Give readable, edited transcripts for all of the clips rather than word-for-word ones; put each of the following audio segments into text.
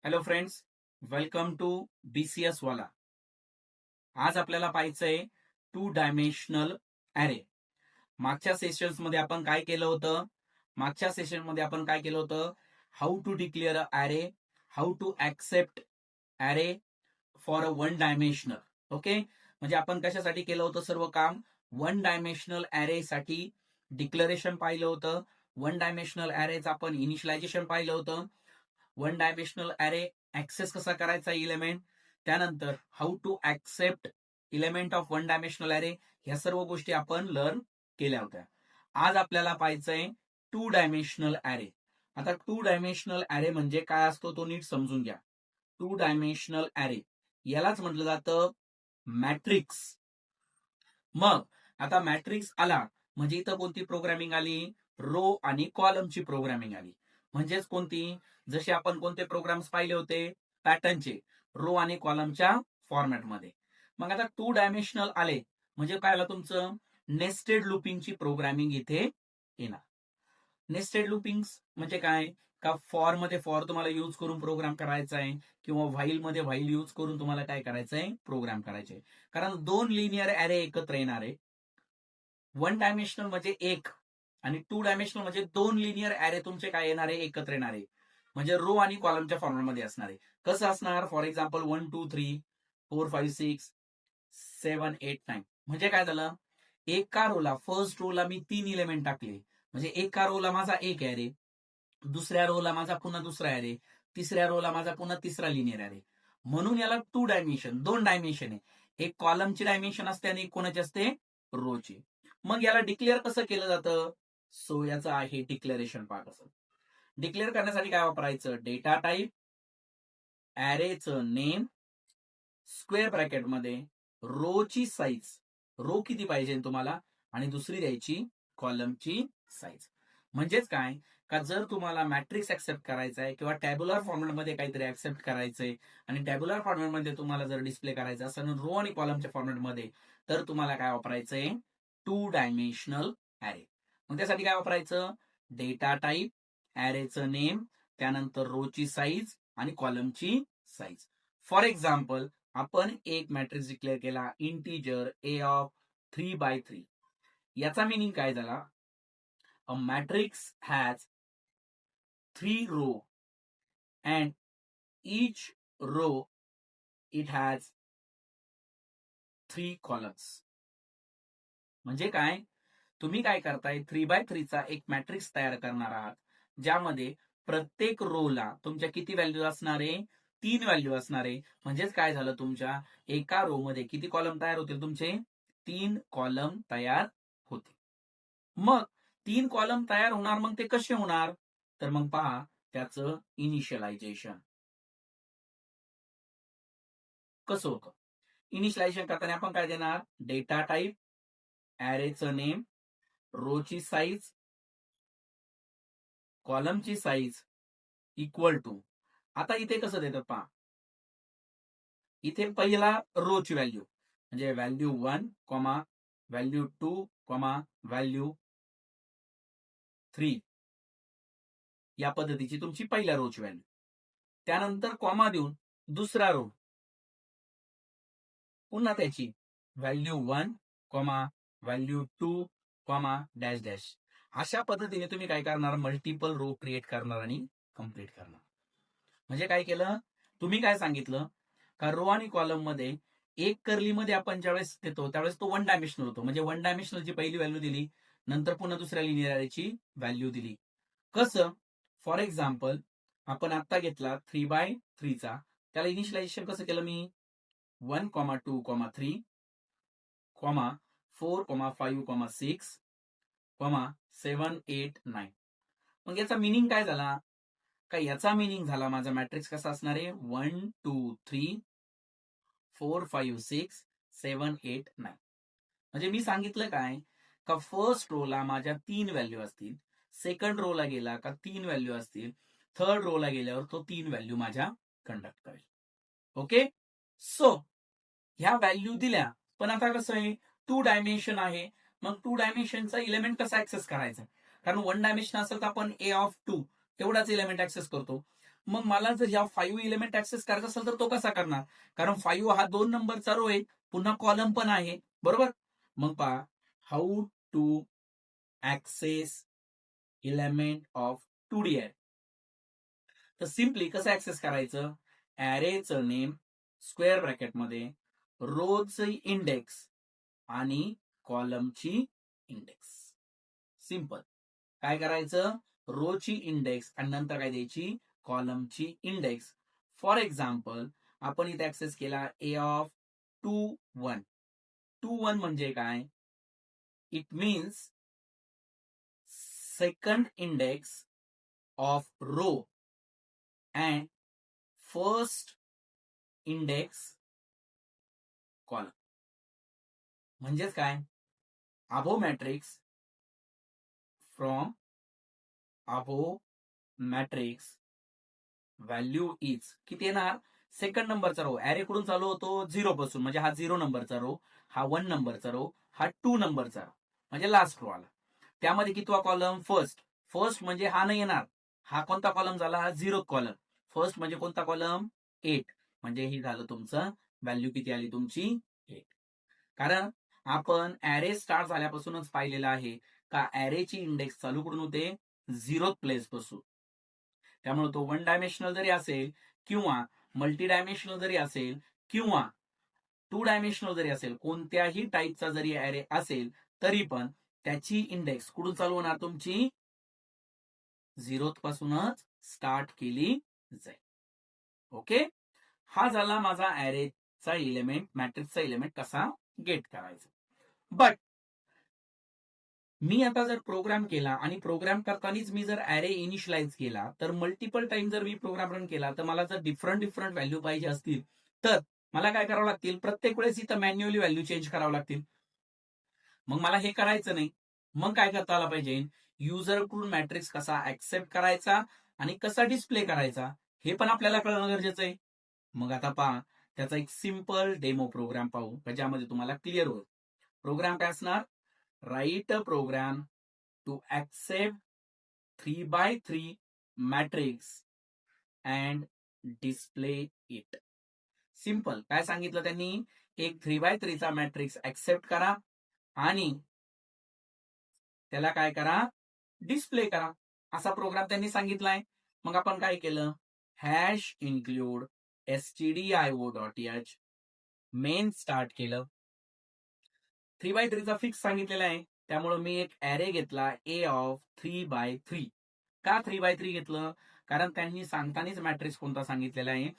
Hello friends, welcome to BCS वाला. आज आपल्याला पाहायचंय टू डायमेन्शनल ॲरे. मागच्या सेशन्स मध्ये आपण काय केलं होतं? मागच्या सेशन मध्ये आपण काय केलं होतं? How to declare a array, how to accept array for a one dimensional. Okay, म्हणजे आपण कशासाठी केलं होतं सर्व काम? वन डायमेन्शनल ॲरे साठी डिक्लेरेशन पाहिलं होतं. वन डायमेन्शनल ॲरेचं आपण इनिशियलायझेशन पाहिलं होतं. वन डायमेन्शनल ॲरे ऍक्सेस कसा करायचा इलेमेंट, त्यानंतर how to accept element of one dimensional array, ह्या सर्व गोष्टी आपण लर्न केल्या होत्या. आज आपल्याला पाहायचंय टू डायमेन्शनल ॲरे. आता टू डायमेन्शनल ॲरे म्हणजे काय असतो तो नीट समजून घ्या. टू डायमेन्शनल ॲरे यालाच म्हटलं जातं मॅट्रिक्स. मग आता मॅट्रिक्स आला म्हणजे इथं कोणती प्रोग्रामिंग आली? रो आणि कॉलमची प्रोग्रामिंग आली. म्हणजेच कोणती? जसे आपण कोणते प्रोग्राम्स पाहिले होते? पॅटर्नचे, रो आणि कॉलमच्या फॉर्मॅटमध्ये. मग आता टू डायमेन्शनल आले म्हणजे काय आलं तुमचं? नेस्टेड लुपिंगची प्रोग्रामिंग इथे येणार. नेस्टेड लुपिंग म्हणजे काय? का फॉर मध्ये फॉर तुम्हाला यूज करून प्रोग्राम करायचा आहे, किंवा व्हाईल मध्ये व्हाईल यूज करून तुम्हाला काय करायचंय? प्रोग्राम करायचे. कारण दोन लिनियर ॲरे एकत्र येणार आहे. वन डायमेन्शनल म्हणजे एक आणि टू डायमेन्शनल म्हणजे दोन लिनियर ॲरे तुमचे काय येणार आहे? एकत्र येणार आहे. म्हणजे रो आणि कॉलमच्या फॉर्मॅटमध्ये असणार आहे. कसं असणार? For example 1 2 3 4 5 6 7 8 9. म्हणजे काय झालं? एका रोला, फर्स्ट रोला मी 3 इलेमेंट टाकले, म्हणजे एका रोला माझा एक ॲरे, दुसऱ्या रोला माझा पुन्हा दुसरा ॲरे, तिसऱ्या रोला माझा पुन्हा तिसरा लिनियर ॲरे. म्हणून याला टू डायमेन्शन, दोन डायमेन्शन आहे. एक कॉलमची डायमेन्शन असते आणि एक कोणाची असते? रोची. मग याला डिक्लेअर कसं केलं जातं? सो याचं आहे डिक्लेरेशन पार्ट. असं डिक्लेअर करण्यासाठी काय वापरायचं? डेटा टाईप, ॲरेचं नेम, स्क्वेअर ब्रॅकेटमध्ये रोची साईज, रो किती पाहिजे तुम्हाला, आणि दुसरी द्यायची कॉलमची साईज. म्हणजेच काय? का जर तुम्हाला मॅट्रिक्स ऍक्सेप्ट करायचा आहे किंवा टॅब्युलर फॉर्मॅटमध्ये काहीतरी ऍक्सेप्ट करायचंय आणि टॅब्युलर फॉर्मॅटमध्ये तुम्हाला जर डिस्प्ले करायचं असेल रो आणि कॉलमच्या फॉर्मॅटमध्ये, तर तुम्हाला काय वापरायचंय? To dimensional array. मग त्यासाठी काय वापरायचं? डेटा टाईप, ॲरेचं नेम, त्यानंतर रोची साईज आणि कॉलमची साईज. फॉर एक्झाम्पल, आपण एक मॅट्रिक्स डिक्लेअर केला, इंटीजर ए ऑफ 3/3. याचा मिनिंग काय झाला? अ matrix has 3 row and each row it has 3 columns. म्हणजे काय? तुम्ही काय करताय? 3/3 चा एक मॅट्रिक्स तयार करणार आहात, ज्यामध्ये प्रत्येक रोला तुमच्या किती व्हॅल्यू असणार आहे? 3 व्हॅल्यू असणार आहे. म्हणजेच काय झालं? तुमच्या एका रो मध्ये किती कॉलम तयार होतील? तुमचे 3 कॉलम तयार होतील. मग 3 कॉलम तयार होणार, मग ते कसे होणार? तर मग पहा त्याचं इनिशियलायझेशन कसं होतं. इनिशियलायझेशन करताना आपण काय देणार? डेटा टाईप, ॲरेचं नेम, रोची साईज, कॉलमची साईज इक्वल टू. आता इथे कसं देतात पहा. इथे पहिला रोची व्हॅल्यू म्हणजे व्हॅल्यू 1, व्हॅल्यू 2, व्हॅल्यू 3, या पद्धतीची तुमची पहिल्या रोची व्हॅल्यू. त्यानंतर कॉमा देऊन दुसरा रो, पुन्हा त्याची व्हॅल्यू 1, व्हॅल्यू 2, डॅश डॅश. अशा पद्धतीने तुम्ही काय करणार? मल्टिपल रो क्रिएट करणार आणि कम्प्लीट करणार. म्हणजे काय केलं? तुम्ही काय सांगितलं? का रो आणि कॉलम मध्ये एक कर्लीमध्ये आपण ज्यावेळेस देतो त्यावेळेस तो वन डायमेन्शनल होतो. म्हणजे वन डायमेन्शनलची पहिली व्हॅल्यू दिली, नंतर पुन्हा दुसऱ्या लिनियर ॲरेची व्हॅल्यू दिली. कसं? फॉर एक्झाम्पल, आपण आता घेतला 3/3 चा, त्याला इनिशियलायझेशन कसं केलं मी? 1, 2, 3, 4, 5, 6, 7, 8, 9. मग याचा मिनिंग काय झाला? का याचा मिनिंग झाला माझा मॅट्रिक्स कसा असणार आहे? 1 2 3 4 5 6 7 8 9. म्हणजे मी सांगितलं काय? का फर्स्ट रोला माझ्या 3 व्हॅल्यू असतील, सेकंड रोला गेला का 3 व्हॅल्यू असतील, थर्ड रोला गेल्यावर तो 3 व्हॅल्यू माझ्या कंडक्ट करेल. ओके, सो ह्या व्हॅल्यू दिल्या. पण आता कसं आहे? टू डायमेन्शन आहे. मग टू डायमेन्शनचा इलेमेंट कसा ऍक्सेस करायचा? कारण वन डायमेन्शन असेल तर आपण ए ऑफ 2 एवढाच इलेमेंट ऍक्सेस करतो. मग मला जर ह्या 5 एलिमेंट ऍक्सेस करायचा असेल तर तो कसा करणार? कारण 5 हा 2 नंबरचा रो आहे, पुन्हा कॉलम पण आहे, बरोबर? मग पहा, how to access element of 2D array. तर सिम्पली कसं ऍक्सेस करायचं? अॅरेचं नेम स्क्वेअर ब्रॅकेटमध्ये, रोची इंडेक्स आणि कॉलमची इंडेक्स. सिंपल. काय करायचं? रोची इंडेक्स आणि नंतर काय द्यायची? कॉलमची इंडेक्स. फॉर एक्झाम्पल आपण इथे ऍक्सेस केला ए ऑफ 2 1. 2 1 म्हणजे काय? It means second index of row and first index column. म्हणजेच काय? अबो मॅट्रिक्स फ्रॉम अबो मॅट्रिक्स व्हॅल्यू इज किती येणार? सेकंड नंबरचा रो. अॅरे कुठून चालू होतो? 0 पासून, म्हणजे हा 0 नंबरचा रो, हा 1 नंबरचा रो, हा 2 नंबरचा रो, म्हणजे लास्ट रो आला. त्यामध्ये कितवा कॉलम? फर्स्ट. फर्स्ट म्हणजे हा नाही येणार. हा कोणता कॉलम झाला? हा 0 कॉलम. फर्स्ट म्हणजे कोणता कॉलम? 8. म्हणजे हे झालं तुमचं व्हॅल्यू किती आली तुमची? 8. कारण आपण अॅरे स्टार्ट झाल्यापासूनच पाहिलेलं आहे का अॅरेची इंडेक्स चालू कुठून होते? 0th प्लेस पासून. त्यामुळे तो 1 डायमेन्शनल जरी असेल किंवा मल्टी डायमेन्शनल जरी असेल किंवा 2 डायमेन्शनल जरी असेल, कोणत्याही टाईपचा जरी अॅरे असेल तरी पण त्याची इंडेक्स कुठून चालू होणार तुमची? 0th पासूनच स्टार्ट केली जाईल. ओके. हा झाला माझा अॅरेचा एलिमेंट, मॅट्रिक्सचा एलिमेंट कसा गेट करायचा. बट मी आता जर प्रोग्राम केला आणि प्रोग्राम करतानाच मी जर अॅरे इनिशियलाइज केला, तर मल्टिपल टाइम जर मी प्रोग्राम रन केला, तर मला जर डिफरंट व्हॅल्यू पाहिजे असतील तर मला काय करावं लागतील? प्रत्येक वेळेस इथं मॅन्युअली व्हॅल्यू चेंज करावं लागतील. मग मला हे करायचं नाही. मग काय करता आला पाहिजे? युजरकडून मॅट्रिक्स कसा ऍक्सेप्ट करायचा आणि कसा डिस्प्ले करायचा हे पण आपल्याला कळणं गरजेचं आहे. मग आता पहा, त्याचा एक सिंपल डेमो प्रोग्राम पाहू, ज्यामध्ये तुम्हाला क्लिअर होईल. प्रोग्राम काय असणार? Write a program to accept 3x3 matrix and display it. Simple. काय सांगितलं त्यांनी? एक 3x3 चा मॅट्रिक्स ऍक्सेप्ट करा आणि त्याला काय करा? डिस्प्ले करा. असा प्रोग्राम त्यांनी सांगितलाय. मग आपण काय केलं? Hash include stdio.h main start केलं. 3x3 चा फिक्स सांगितलेला आहे, त्यामुळे मी एक अॅरे घेतला ए ऑफ 3x3. का 3x3 घेतलं? कारण त्यांनी सांगतानाच मॅट्रिक्स कोणता सांगितलेला आहे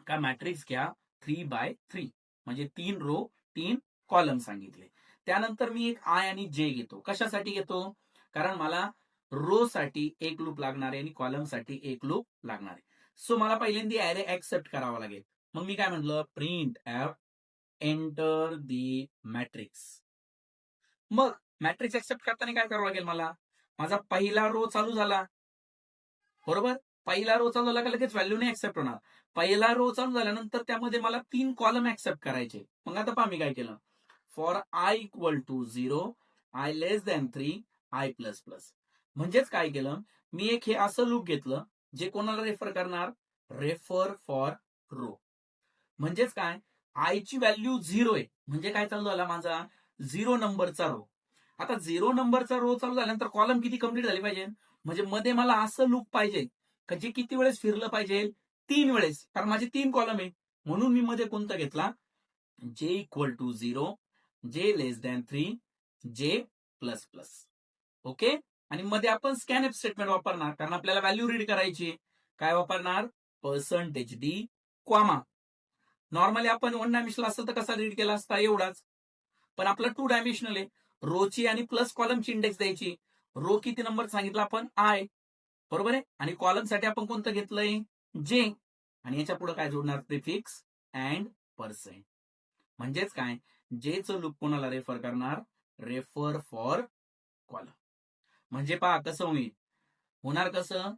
का? मॅट्रिक्स घ्या 3x3, म्हणजे 3 रो 3 कॉलम सांगितले. त्यानंतर मी एक आय आणि जे घेतो. कशासाठी घेतो? कारण मला रो साठी एक लूप लागणार आहे आणि कॉलम साठी एक लूप लागणार आहे. सो मला पहिल्यांदा अॅरे ऍक्सेप्ट करावा लागेल. मग मी काय म्हटलं? Print F enter the matrix. मग मॅट्रिक्स ऍक्सेप्ट करताना काय करावं लागेल मला? माझा पहिला रो चालू झाला, बरोबर? पहिला रो चालू झाला का लगेच व्हॅल्यू नाही ऍक्सेप्ट होणार. पहिला रो चालू झाल्यानंतर त्यामध्ये मला 3 कॉलम ऍक्सेप्ट करायचे. मग आता पहा मी काय केलं? For I equal to 0, I less than 3, I plus plus. म्हणजेच काय केलं? मी एक हे असं लूप घेतलं जे कोणाला रेफर करणार? Refer for row. म्हणजेच काय? आयची व्हॅल्यू 0 आहे, म्हणजे काय चालू झाला माझा? 0 नंबरचा रो. आता 0 नंबरचा रो चालू झाल्यानंतर कॉलम किती कंप्लीट झाले पाहिजे? म्हणजे मध्ये मला असं लूप पाहिजे का जे किती वेळेस फिरलं पाहिजे? 3 वेळेस. कारण माझे 3 कॉलम आहे, म्हणून मी मध्ये कोणता घेतला? जे इक्वल टू 0, जे लेस दॅन 3, जे प्लस प्लस. ओके. आणि मध्ये आपण स्कॅनएफ स्टेटमेंट वापरणार, कारण आपल्याला व्हॅल्यू रीड करायची. काय वापरणार? %d, comma. नॉर्मली आपण 1 डायमेन्शनल असतं तर कसा रीड केला असता? एवढाच. पण आपला 2 डायमेन्शनल आहे. रोची आणि प्लस कॉलमची इंडेक्स द्यायची. रो किती नंबर सांगितला आपण? आय, बरोबर आहे. आणि कॉलम साठी आपण कोणतं घेतलंय? जे. आणि याच्या पुढे काय जोडणार? Prefix and %. म्हणजेच काय? जेचं लूप कोणाला रेफर करणार? Refer for column. म्हणजे पहा कसं होईल? होणार कसं?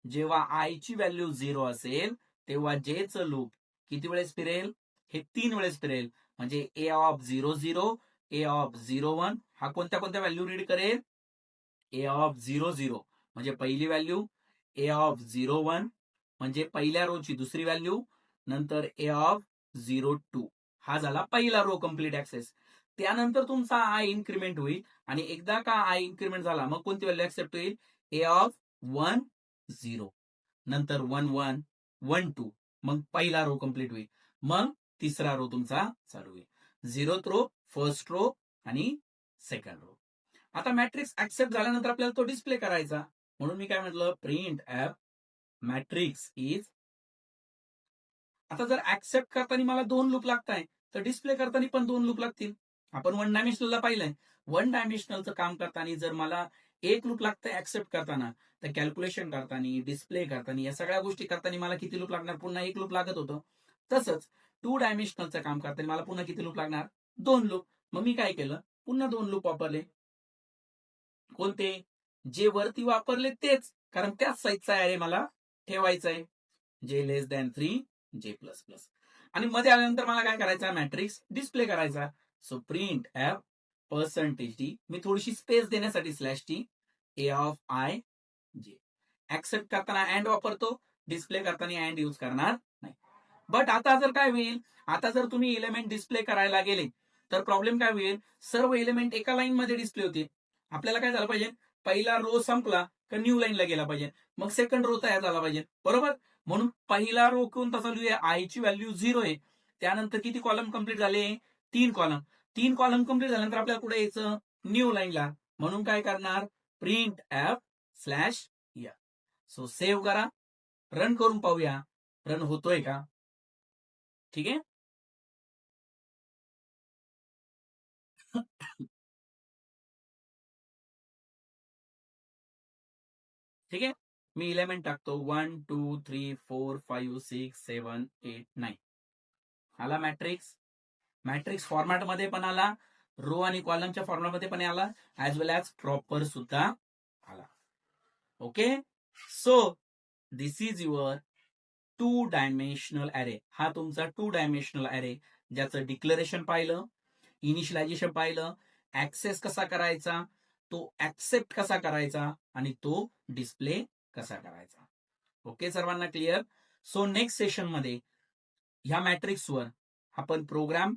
जेव्हा आयची व्हॅल्यू 0 असेल तेव्हा जेचं लूप किती वेळेस फिरेल? हे 3 वेळेस फिरेल. म्हणजे ए ऑफ 0 0, ए ऑफ 0 1 हा कोणत्या व्हॅल्यू रीड करेल? ए ऑफ 0 0 म्हणजे पहिली व्हॅल्यू, ए ऑफ 0 1 म्हणजे पहिल्या रोची दुसरी व्हॅल्यू, नंतर ए ऑफ 0 2 हा झाला पहिला रो कम्प्लीट ऍक्सेस. त्यानंतर तुमचा आय इन्क्रीमेंट होईल आणि एकदा का आय इन्क्रीमेंट झाला मग कोणती व्हॅल्यू ऍक्सेप्ट होईल, ए ऑफ 1 0, नंतर 1 1 1 2, मग पहिला रो कम्प्लीट होईल, मग तिसरा रो तुमचा चालू होईल, 0th रो, फर्स्ट रो आणि सेकंड रो. आता मॅट्रिक्स ऍक्सेप्ट झाल्यानंतर आपल्याला तो डिस्प्ले करायचा, म्हणून मी काय म्हटलं, प्रिंट ऍप मॅट्रिक्स इज. आता जर ऍक्सेप्ट करताना मला 2 लूप लागताय तर डिस्प्ले करताना पण 2 लूप लागतील. आपण 1 डायमेन्शनलला पाहिलंय, 1 डायमेन्शनलचं काम करताना जर मला 1 लूप लागतंय ऍक्सेप्ट करताना, तर कॅल्क्युलेशन करताना, डिस्प्ले करताना, या सगळ्या गोष्टी करताना मला किती लूप लागणार, पुन्हा 1 लूप लागत होतं. तसंच 2 डायमेन्शनलचं काम करताना मला पुन्हा किती लूप लागणार, 2 लूप. मग मी काय केलं, पुन्हा 2 लूप वापरले. कोणते, जे वरती वापरले तेच, कारण त्याच साईजचा ऍरे मला ठेवायचा आहे, जे लेस दॅन 3 जे प्लस प्लस. आणि मध्ये आल्यानंतर मला काय करायचा, मॅट्रिक्स डिस्प्ले करायचा. So print f percentage d, मी थोडीशी स्पेस देण्यासाठी slash t, a of i j. Accept करताना अँड वापरतो, डिस्प्ले करताना अँड यूज करणार नाही. बट आता जर काय होईल, आता जर तुम्ही एलिमेंट डिस्प्ले करायला गेले तर प्रॉब्लेम काय होईल, सर्व एलिमेंट एका लाईन मध्ये डिस्प्ले होतील. आपल्याला काय झालं पाहिजे, पहिला रो संपला का न्यू लाईनला गेला पाहिजे, मग सेकंड रो तयार झाला पाहिजे, बरोबर. म्हणून पहिला रो कोणता चालू आहे, आय ची व्हॅल्यू 0 आहे. त्यानंतर किती कॉलम कंप्लीट झाले, 3 कॉलम. 3 कॉलम कंप्लीट झाल्यानंतर आपल्याला कुठे यायचं, न्यू लाईनला. म्हणून काय करणार, प्रिंट ऍप स्लॅश या. सो सेव्ह करा, रन करून पाहूया रन होतोय का. ठीक आहे. ठीक आहे, मी एलिमेंट टाकतो 1 2 3 4 5 6 7 8 9. आला मॅट्रिक्स, मॅट्रिक्स फॉर्मॅट मध्ये पण आला, रो आणि कॉलमच्या फॉर्मॅट मध्ये पण आला, ऍज वेल ऍज प्रॉपर सुद्धा आला. Okay, so this is your 2 dimensional array. हा तुमचा 2 डायमेन्शनल ऍरे, ज्याचं डिक्लेरेशन पाहिलं, इनिशियलायझेशन पाहिलं, ऍक्सेस कसा करायचा, तो ऍक्सेप्ट कसा करायचा आणि तो डिस्प्ले कसा करायचा. ओके, सर्वांना क्लिअर. सो नेक्स्ट सेशन मध्ये ह्या मॅट्रिक्सवर आपण प्रोग्राम,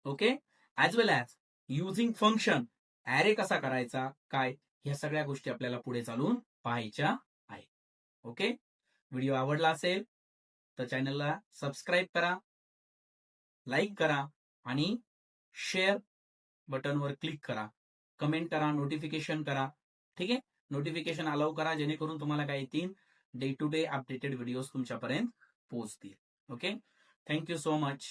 ओके, ऍज वेल ऍज युझिंग फंक्शन, ऍरे कसा करायचा, काय, ह्या सगळ्या गोष्टी आपल्याला पुढे चालून पाहायच्या आहे. ओके, व्हिडिओ आवडला असेल तर चॅनलला सबस्क्राईब करा, लाईक करा आणि शेअर बटनवर क्लिक करा, कमेंट करा, नोटिफिकेशन करा. ठीक आहे, नोटिफिकेशन अलाउ करा, जेणेकरून तुम्हाला काय येतील, day to day updated videos तुमच्यापर्यंत पोहोचतील. Okay, thank you so much.